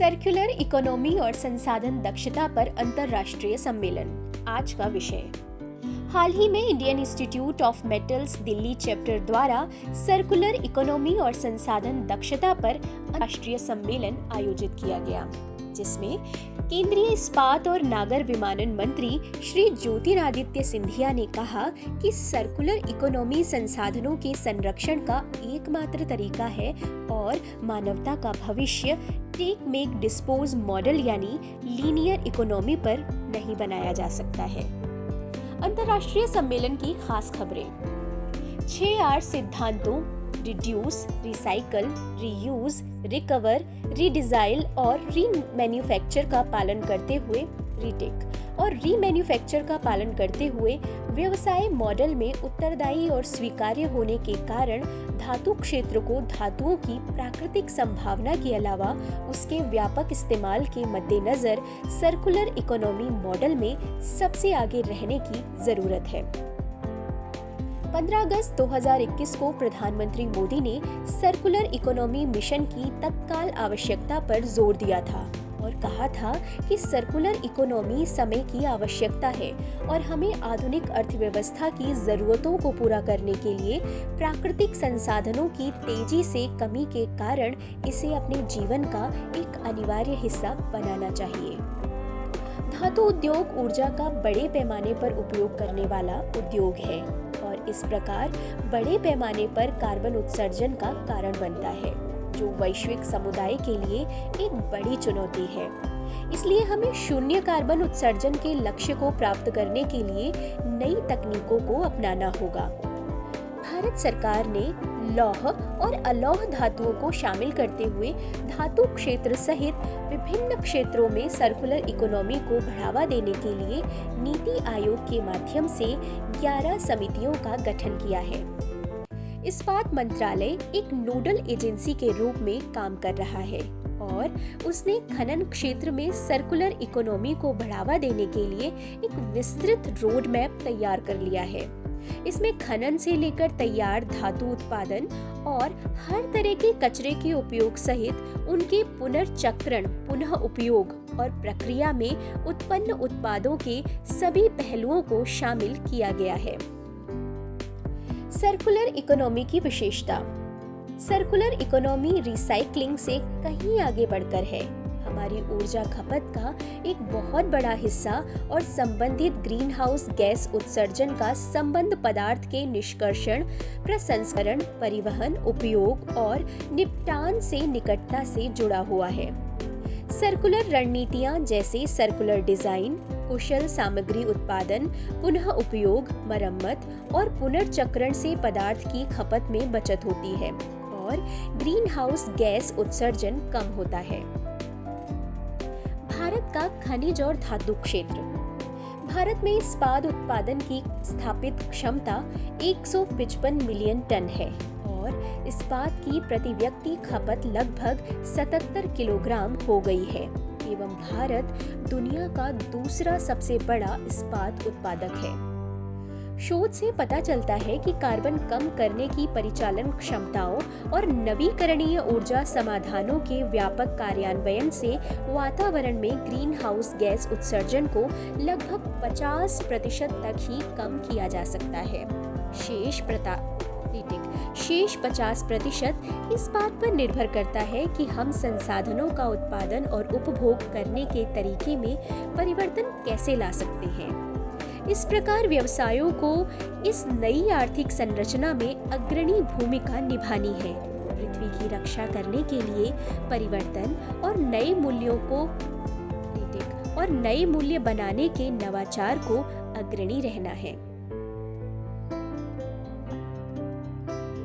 Circular economy और संसाधन दक्षता पर अंतर्राष्ट्रीय सम्मेलन। आज का विषय। हाल ही में Indian institute of metals Delhi chapter द्वारा सर्कुलर इकोनॉमी और संसाधन दक्षता पर अंतर्राष्ट्रीय सम्मेलन आयोजित किया गया, जिसमें केंद्रीय इस्पात और नागर विमानन मंत्री श्री ज्योतिरादित्य सिंधिया ने कहा कि सर्कुलर इकोनॉमी संसाधनों के संरक्षण का एकमात्र तरीका है और मानवता का भविष्य टेक मेक डिस्पोज मॉडल यानी लीनियर इकोनॉमी पर नहीं बनाया जा सकता है। अंतर्राष्ट्रीय सम्मेलन की खास खबरें। 6R सिद्धांतों reduce, recycle, reuse, recover, redesign और रीमैन्युफैक्चर का पालन करते हुए रीटेक और रीमैन्युफैक्चर का पालन करते हुए व्यवसाय मॉडल में उत्तरदायी और स्वीकार्य होने के कारण धातु क्षेत्र को धातुओं की प्राकृतिक संभावना के अलावा उसके व्यापक इस्तेमाल के मद्देनजर सर्कुलर इकोनॉमी मॉडल में सबसे आगे रहने की जरूरत है। 15 अगस्त 2021 को प्रधानमंत्री मोदी ने सर्कुलर इकोनॉमी मिशन की तत्काल आवश्यकता पर जोर दिया था और कहा था कि सर्कुलर इकोनॉमी समय की आवश्यकता है और हमें आधुनिक अर्थव्यवस्था की जरूरतों को पूरा करने के लिए प्राकृतिक संसाधनों की तेजी से कमी के कारण इसे अपने जीवन का एक अनिवार्य हिस्सा बनाना चाहिए। धातु उद्योग ऊर्जा का बड़े पैमाने पर उपयोग करने वाला उद्योग है और इस प्रकार बड़े पैमाने पर कार्बन उत्सर्जन का कारण बनता है, जो वैश्विक समुदाय के लिए एक बड़ी चुनौती है। इसलिए हमें शून्य कार्बन उत्सर्जन के लक्ष्य को प्राप्त करने के लिए नई तकनीकों को अपनाना होगा। भारत सरकार ने लौह और अलौह धातुओं को शामिल करते हुए धातु क्षेत्र सहित विभिन्न क्षेत्रों में सर्कुलर इकोनॉमी को बढ़ावा देने के लिए नीति आयोग के माध्यम से 11 समितियों का गठन किया है। इस्पात मंत्रालय एक नोडल एजेंसी के रूप में काम कर रहा है और उसने खनन क्षेत्र में सर्कुलर इकोनॉमी को बढ़ावा देने के लिए एक विस्तृत रोड मैप तैयार कर लिया है। इसमें खनन से लेकर तैयार धातु उत्पादन और हर तरह के कचरे के उपयोग सहित उनके पुनर्चक्रण, पुनः उपयोग और प्रक्रिया में उत्पन्न उत्पादों के सभी पहलुओं को शामिल किया गया है। सर्कुलर इकोनॉमी की विशेषता। सर्कुलर इकोनॉमी रिसाइकलिंग से कहीं आगे बढ़कर है। हमारी ऊर्जा खपत का एक बहुत बड़ा हिस्सा और संबंधित ग्रीन हाउस गैस उत्सर्जन का संबंध पदार्थ के निष्कर्षण, प्रसंस्करण, परिवहन, उपयोग और निपटान से निकटता से जुड़ा हुआ है। सर्कुलर रणनीतियां जैसे सर्कुलर डिजाइन, कुशल सामग्री उत्पादन, पुनः उपयोग, मरम्मत और पुनर्चक्रण से पदार्थ की खपत में बचत होती है और ग्रीन हाउस गैस उत्सर्जन कम होता है। भारत का खनिज और धातु क्षेत्र। भारत में इस्पात उत्पादन की स्थापित क्षमता 155 मिलियन टन है और इस्पात की प्रति व्यक्ति खपत लगभग 77 किलोग्राम हो गई है एवं भारत दुनिया का दूसरा सबसे बड़ा इस्पात उत्पादक है। शोध से पता चलता है कि कार्बन कम करने की परिचालन क्षमताओं और नवीकरणीय ऊर्जा समाधानों के व्यापक कार्यान्वयन से वातावरण में ग्रीन हाउस गैस उत्सर्जन को लगभग 50% तक ही कम किया जा सकता है। शेष 50% इस बात पर निर्भर करता है कि हम संसाधनों का उत्पादन और उपभोग करने के तरीके में परिवर्तन कैसे ला सकते हैं। इस प्रकार व्यवसायों को इस नई आर्थिक संरचना में अग्रणी भूमिका निभानी है। पृथ्वी की रक्षा करने के लिए परिवर्तन और नए मूल्य बनाने के नवाचार को अग्रणी रहना है।